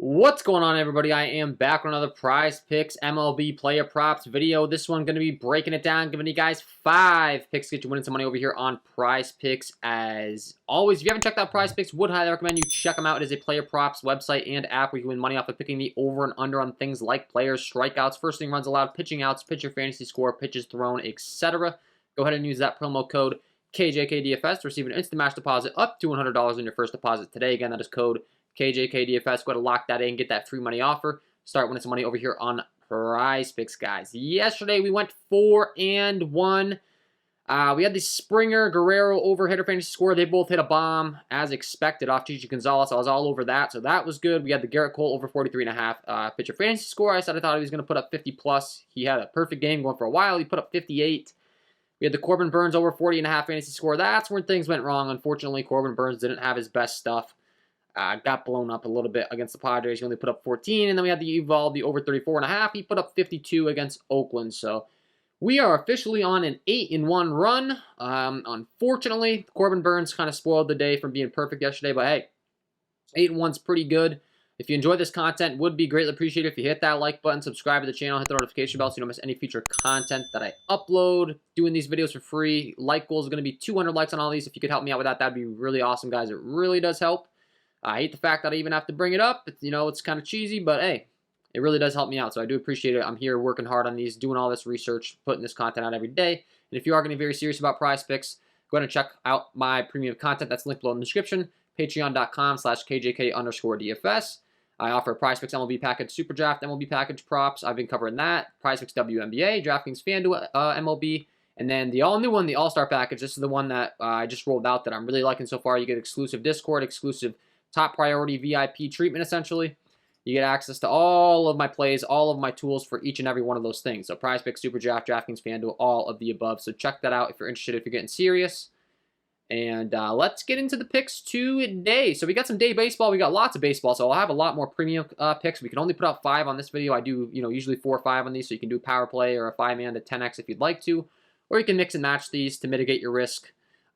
What's going on, everybody? I am back with another Prize Picks MLB player props video. This one going to be breaking it down, giving you guys 5 picks to get you winning some money over here on Prize Picks. As always, if you haven't checked out Prize Picks, would highly recommend you check them out. It is a player props website and app where you can win money off of picking the over and under on things like players, strikeouts, first inning runs allowed, pitching outs, pitcher fantasy score, pitches thrown, etc. Go ahead and use that promo code KJK DFS to receive an instant match deposit up to $100 on your first deposit today. Again, that is code KJK DFS. Go ahead and lock that in, get that free money offer. Start winning some money over here on Prize Picks, guys. Yesterday we went 4-1. We had the Springer Guerrero over hitter fantasy score. They both hit a bomb as expected off Gigi Gonzalez. I was all over that, so that was good. We had the Garrett Cole over 43.5 pitcher fantasy score. I thought he was going to put up 50 plus. He had a perfect game going for a while. He put up 58. We had the Corbin Burnes over 40.5 fantasy score. That's where things went wrong. Unfortunately, Corbin Burnes didn't have his best stuff. Got blown up a little bit against the Padres. He only put up 14. And then we had the Evaldi over 34.5. He put up 52 against Oakland. So we are officially on an 8-1 run. Unfortunately, Corbin Burnes kind of spoiled the day from being perfect yesterday. But hey, 8-1's pretty good. If you enjoy this content, would be greatly appreciated if you hit that like button, subscribe to the channel, hit the notification bell so you don't miss any future content that I upload. Doing these videos for free. Like goal is going to be 200 likes on all these. If you could help me out with that, that'd be really awesome, guys. It really does help. I hate the fact that I even have to bring it up. It's kind of cheesy, but hey, it really does help me out. So I do appreciate it. I'm here working hard on these, doing all this research, putting this content out every day. And if you are going to be very serious about Prize Picks, go ahead and check out my premium content. That's linked below in the description. Patreon.com/KJK_DFS. I offer a Prize Picks MLB package, Super Draft MLB package props. I've been covering that. Prize Picks WNBA, DraftKings FanDuel MLB. And then the all-new one, the All-Star package. This is the one that I just rolled out that I'm really liking so far. You get exclusive Discord, exclusive top priority VIP treatment, essentially. You get access to all of my plays, all of my tools for each and every one of those things. So Prize Picks, Super Draft, DraftKings, FanDuel, all of the above. So check that out if you're interested, if you're getting serious. And let's get into the picks today. So we got some day baseball. We got lots of baseball, so I'll have a lot more premium picks. We can only put out 5 on this video. I do, usually 4 or 5 on these, so you can do a power play or a 5-man to 10x if you'd like to. Or you can mix and match these to mitigate your risk.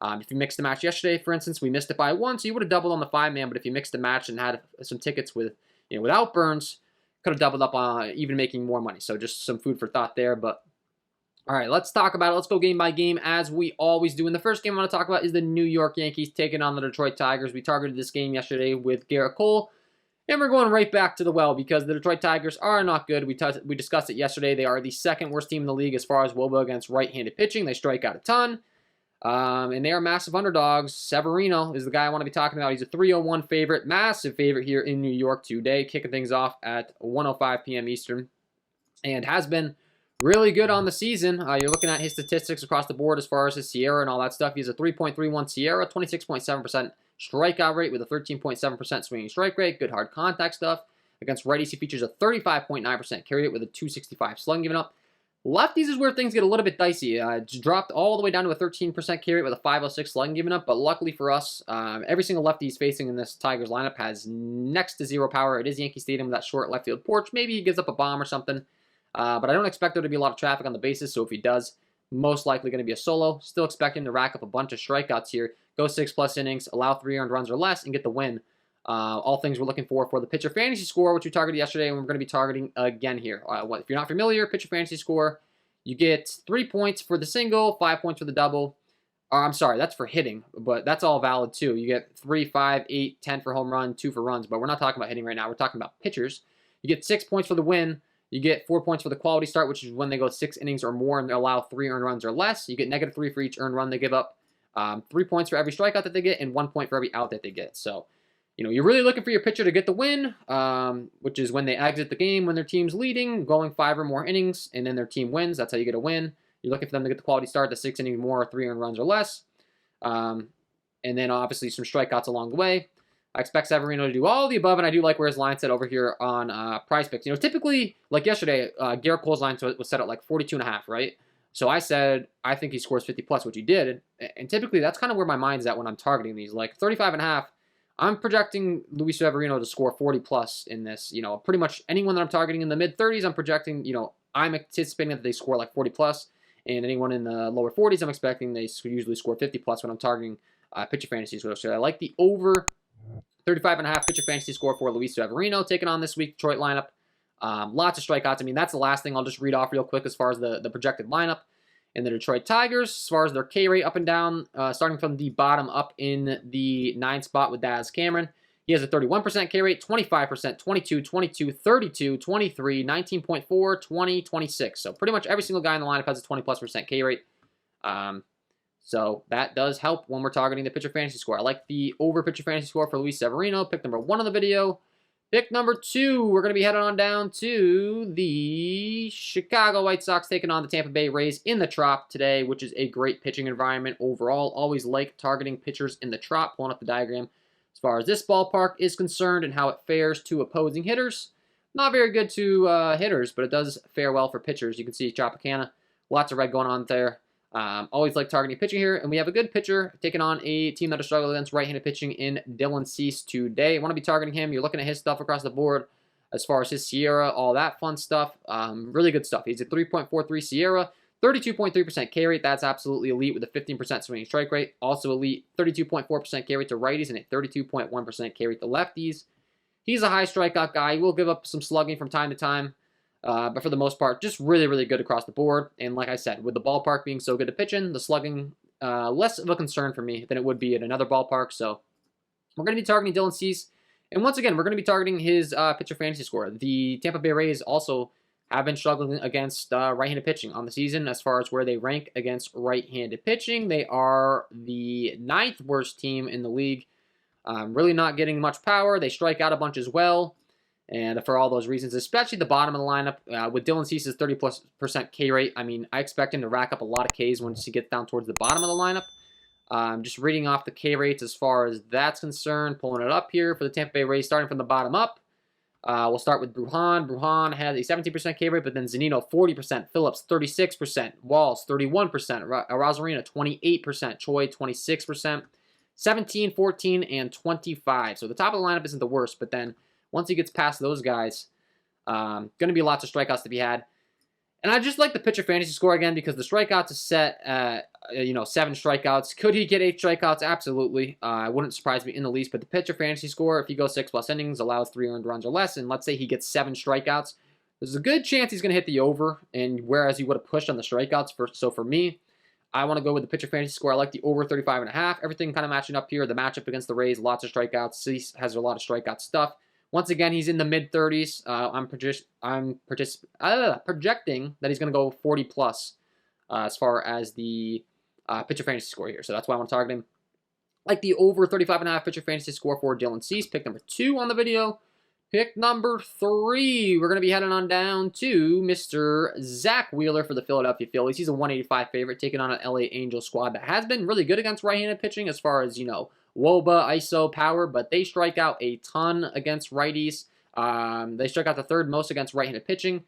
If you mixed the match yesterday, for instance, we missed it by 1, so you would have doubled on the 5-man. But if you mixed the match and had some tickets with, without Burnes, could have doubled up on even making more money. So just some food for thought there. But all right, let's talk about it. Let's go game by game as we always do. And the first game I want to talk about is the New York Yankees taking on the Detroit Tigers. We targeted this game yesterday with Garrett Cole. And we're going right back to the well because the Detroit Tigers are not good. We discussed it yesterday. They are the second worst team in the league as far as WOBA against right-handed pitching. They strike out a ton. And they are massive underdogs. Severino is the guy I want to be talking about. He's a 301 favorite, massive favorite here in New York today, kicking things off at 1:05 p.m. Eastern, and has been really good on the season. You're looking at his statistics across the board as far as his SIERA and all that stuff. He has a 3.31 SIERA, 26.7% strikeout rate with a 13.7% swinging strike rate, good hard contact stuff. Against righties, he features a 35.9% carry rate with a 265 slugging given up. Lefties is where things get a little bit dicey. It's dropped all the way down to a 13% carry rate with a 506 slugging given up. But luckily for us, every single lefty he's facing in this Tigers lineup has next to zero power. It is Yankee Stadium with that short left field porch. Maybe he gives up a bomb or something. But I don't expect there to be a lot of traffic on the bases. So if he does, most likely going to be a solo. Still expect him to rack up a bunch of strikeouts here. Go 6+ innings, allow 3 earned runs or less, and get the win. All things we're looking for the pitcher fantasy score, which we targeted yesterday, and we're going to be targeting again here. If you're not familiar, pitcher fantasy score, you get 3 points for the single, 5 points for the double. I'm sorry, that's for hitting, but that's all valid too. You get 3, 5, 8, 10 for home run, 2 for runs, but we're not talking about hitting right now. We're talking about pitchers. You get 6 points for the win. You get 4 points for the quality start, which is when they go 6 innings or more and they allow 3 earned runs or less. You get -3 for each earned run they give up, 3 points for every strikeout that they get, and 1 point for every out that they get. So, you're really looking for your pitcher to get the win, which is when they exit the game, when their team's leading, going 5 or more innings, and then their team wins. That's how you get a win. You're looking for them to get the quality start, the 6 innings more, 3 earned runs or less. And then obviously some strikeouts along the way. I expect Severino to do all the above, and I do like where his line set over here on Prize Picks. Typically, like yesterday, Garrett Cole's line was set at like 42.5, right? So I said, I think he scores 50+, which he did. And typically, that's kind of where my mind's at when I'm targeting these. Like 35.5, I'm projecting Luis Severino to score 40+ in this. Pretty much anyone that I'm targeting in the mid-30s, I'm projecting, I'm anticipating that they score like 40+. And anyone in the lower 40s, I'm expecting they usually score 50+ when I'm targeting pitcher fantasy. So I like the over 35.5 pitcher fantasy score for Luis Severino taking on this week Detroit lineup. Lots of strikeouts. I mean, that's the last thing I'll just read off real quick as far as the projected lineup. And the Detroit Tigers, as far as their K rate up and down, starting from the bottom up in the 9th spot with Daz Cameron. He has a 31% K rate, 25%, 22, 22, 32, 23, 19.4, 20, 26. So pretty much every single guy in the lineup has a 20+% K rate. So that does help when we're targeting the pitcher fantasy score. I like the over pitcher fantasy score for Luis Severino, pick number 1 on the video. Pick number 2, we're going to be heading on down to the Chicago White Sox taking on the Tampa Bay Rays in the Trop today, which is a great pitching environment overall. Always like targeting pitchers in the Trop, pulling up the diagram. As far as this ballpark is concerned and how it fares to opposing hitters, not very good to hitters, but it does fare well for pitchers. You can see Tropicana, lots of red going on there. Always like targeting pitching here, and we have a good pitcher taking on a team that is struggling against right-handed pitching in Dylan Cease today. I want to be targeting him. You're looking at his stuff across the board as far as his Sierra, all that fun stuff. Really good stuff. He's a 3.43 Sierra, 32.3% K rate. That's absolutely elite with a 15% swinging strike rate. Also elite, 32.4% K rate to righties and a 32.1% K rate to lefties. He's a high strikeout guy. He will give up some slugging from time to time. But for the most part, just really, really good across the board. And like I said, with the ballpark being so good at pitching, the slugging, less of a concern for me than it would be at another ballpark. So we're going to be targeting Dylan Cease. And once again, we're going to be targeting his pitcher fantasy score. The Tampa Bay Rays also have been struggling against right-handed pitching on the season as far as where they rank against right-handed pitching. They are the 9th worst team in the league. Really not getting much power. They strike out a bunch as well. And for all those reasons, especially the bottom of the lineup, with Dylan Cease's 30+% K rate, I mean, I expect him to rack up a lot of Ks once he gets down towards the bottom of the lineup. Just reading off the K rates as far as that's concerned, pulling it up here for the Tampa Bay Rays, starting from the bottom up. We'll start with Brujan. Brujan has a 17% K rate, but then Zunino 40%, Phillips 36%, Walls 31%, Rosarina 28%, Choi 26%, 17, 14, and 25. So the top of the lineup isn't the worst, but then once he gets past those guys, going to be lots of strikeouts to be had. And I just like the pitcher fantasy score again because the strikeouts is set at 7 strikeouts. Could he get 8 strikeouts? Absolutely. Wouldn't surprise me in the least. But the pitcher fantasy score, if he goes 6+ innings, allows 3 earned runs or less, and let's say he gets 7 strikeouts, there's a good chance he's going to hit the over. And whereas he would have pushed on the strikeouts, so for me, I want to go with the pitcher fantasy score. I like the over 35.5. Everything kind of matching up here. The matchup against the Rays, lots of strikeouts. Cease has a lot of strikeout stuff. Once again, he's in the mid-30s. I'm projecting that he's going to go 40+ as far as the pitcher fantasy score here. So that's why I want to target him. Like the over 35.5 pitcher fantasy score for Dylan Cease. Pick number 2 on the video. Pick number 3, we're going to be heading on down to Mr. Zach Wheeler for the Philadelphia Phillies. He's a 185 favorite, taking on an LA Angels squad that has been really good against right-handed pitching as far as, WOBA, ISO, power, but they strike out a ton against righties. They strike out the 3rd most against right-handed pitching.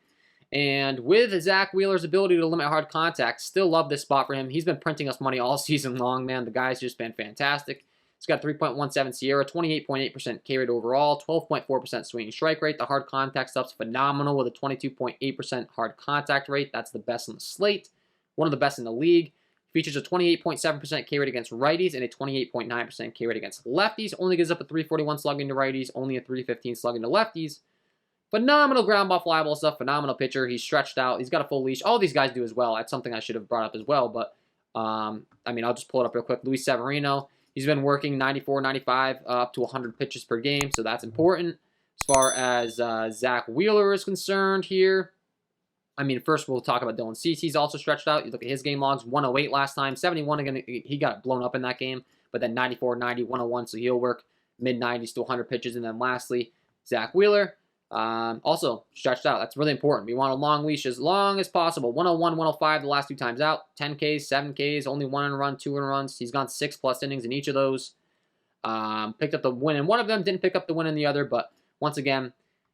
And with Zach Wheeler's ability to limit hard contact, still love this spot for him. He's been printing us money all season long, man. The guy's just been fantastic. He's got 3.17 Sierra, 28.8% K rate overall, 12.4% swinging strike rate. The hard contact stuff's phenomenal with a 22.8% hard contact rate. That's the best on the slate. One of the best in the league. Features a 28.7% K rate against righties and a 28.9% K rate against lefties. Only gives up a 341 slugging to righties, only a 315 slugging to lefties. Phenomenal ground ball fly ball stuff. Phenomenal pitcher. He's stretched out. He's got a full leash. All these guys do as well. That's something I should have brought up as well. But, I'll just pull it up real quick. Luis Severino. He's been working 94, 95, up to 100 pitches per game, so that's important. As far as Zach Wheeler is concerned here, first we'll talk about Dylan Cease. He's also stretched out. You look at his game logs, 108 last time, 71 again. He got blown up in that game, but then 94, 90, 101, so he'll work mid-90s to 100 pitches. And then lastly, Zach Wheeler, also stretched out. That's really important. We want a long leash as long as possible. 101, 105 the last 2 times out. 10 Ks, 7 Ks, only 1 earned run, 2 earned runs. He's gone 6+ innings in each of those. Picked up the win in one of them, didn't pick up the win in the other, but once again,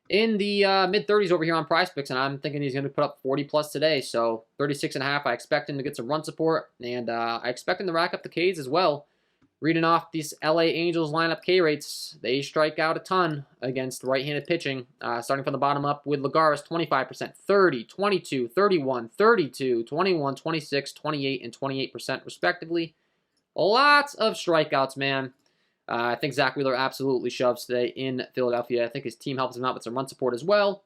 in the mid-30s over here on Prizepicks, and I'm thinking he's going to put up 40+ today, so 36.5. I expect him to get some run support, and I expect him to rack up the Ks as well. Reading off these LA Angels lineup K rates, they strike out a ton against right-handed pitching. Starting from the bottom up with Lagares, 25%, 30, 22, 31, 32, 21, 26, 28, and 28% respectively. Lots of strikeouts, man. I think Zach Wheeler absolutely shoves today in Philadelphia. I think his team helps him out with some run support as well.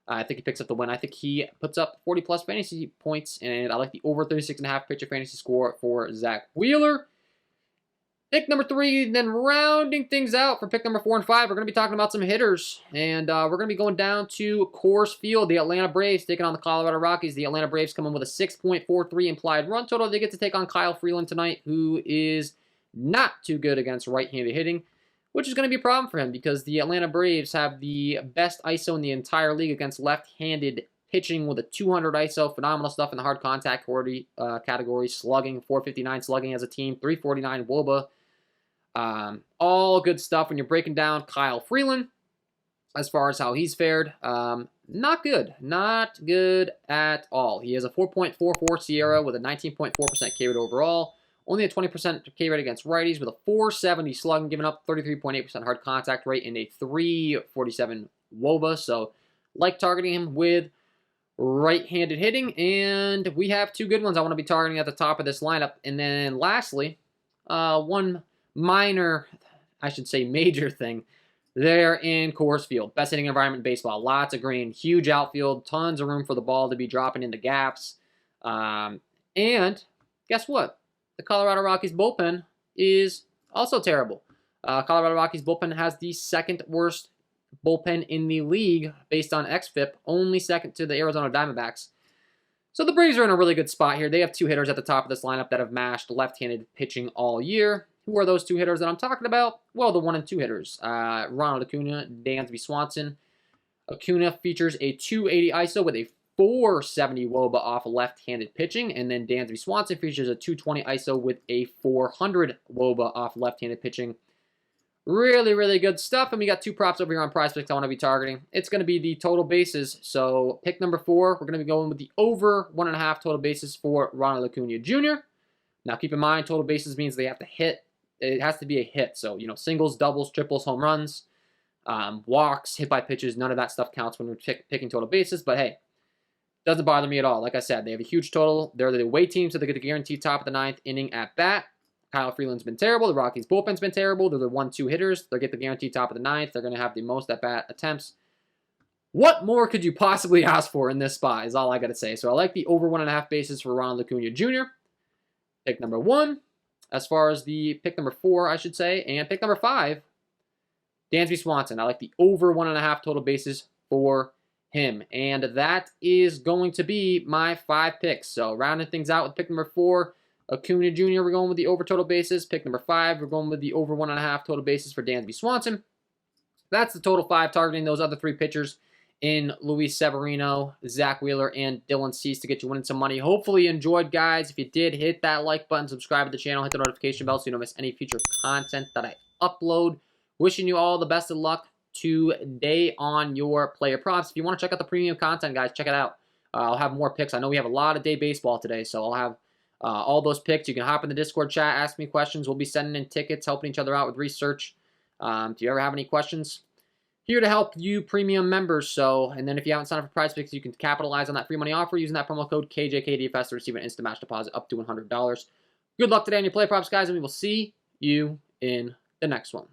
I think he picks up the win. I think he puts up 40-plus fantasy points, and I like the over 36.5 pitcher fantasy score for Zach Wheeler. Pick number 3, then rounding things out for pick number 4 and 5, we're going to be talking about some hitters. And we're going to be going down to Coors Field, the Atlanta Braves taking on the Colorado Rockies. The Atlanta Braves come in with a 6.43 implied run total. They get to take on Kyle Freeland tonight, who is not too good against right-handed hitting, which is going to be a problem for him because the Atlanta Braves have the best ISO in the entire league against left-handed pitching with a 200 ISO. Phenomenal stuff in the hard contact category. Slugging, 459 slugging as a team, 349 WOBA. All good stuff when you're breaking down Kyle Freeland as far as how he's fared. Not good. Not good at all. He has a 4.44 Sierra with a 19.4% K rate overall. Only a 20% K rate against righties with a 470 slugging, giving up 33.8% hard contact rate and a 347 WOBA. So, like targeting him with right-handed hitting. And we have 2 good ones I want to be targeting at the top of this lineup. And then lastly, one minor, I should say major thing, there in Coors Field. Best hitting environment in baseball. Lots of green, huge outfield, tons of room for the ball to be dropping into gaps. And guess what? The Colorado Rockies bullpen is also terrible. Colorado Rockies bullpen has the 2nd worst bullpen in the league based on xFIP, only second to the Arizona Diamondbacks. So the Braves are in a really good spot here. They have 2 hitters at the top of this lineup that have mashed left-handed pitching all year. Who are those 2 hitters that I'm talking about? Well, the 1 and 2 hitters. Ronald Acuna, Dansby Swanson. Acuna features a 280 ISO with a 470 WOBA off left-handed pitching, and then Dansby Swanson features a 220 ISO with a 400 WOBA off left-handed pitching. Really, really good stuff, and we got 2 props over here on Prizepicks I want to be targeting. It's going to be the total bases, so pick number 4, we're going to be going with the over 1.5 total bases for Ronald Acuna Jr. Now, keep in mind, total bases means they have to hit. It has to be a hit, so, singles, doubles, triples, home runs, walks, hit by pitches, none of that stuff counts when we're picking total bases, but hey, doesn't bother me at all. Like I said, they have a huge total. They're the away team, so they get the guaranteed top of the 9th inning at bat. Kyle Freeland's been terrible. The Rockies' bullpen's been terrible. They're the 1-2 hitters. They'll get the guaranteed top of the 9th. They're going to have the most at-bat attempts. What more could you possibly ask for in this spot is all I got to say. So I like the over 1.5 bases for Ronald Acuna Jr. Pick number 1. As far as the pick number 4, I should say. And pick number 5, Dansby Swanson. I like the over 1.5 total bases for him. And that is going to be my 5 picks. So rounding things out with pick number 4, Acuna Jr., we're going with the over total bases. Pick number 5, we're going with the over 1.5 total bases for Dansby Swanson. That's the total 5, targeting those other 3 pitchers in Luis Severino, Zach Wheeler, and Dylan Cease to get you winning some money. Hopefully you enjoyed, guys. If you did, hit that like button, subscribe to the channel, hit the notification bell so you don't miss any future content that I upload. Wishing you all the best of luck today on your player props. If you want to check out the premium content, guys, check it out. I'll have more picks. I know we have a lot of day baseball today, so I'll have all those picks. You can hop in the Discord chat, ask me questions. We'll be sending in tickets, helping each other out with research. If you ever have any questions, here to help you premium members. So, and then if you haven't signed up for Prizepicks, you can capitalize on that free money offer using that promo code KJK DFS to receive an instant match deposit up to $100. Good luck today on your play props, guys, and we will see you in the next one.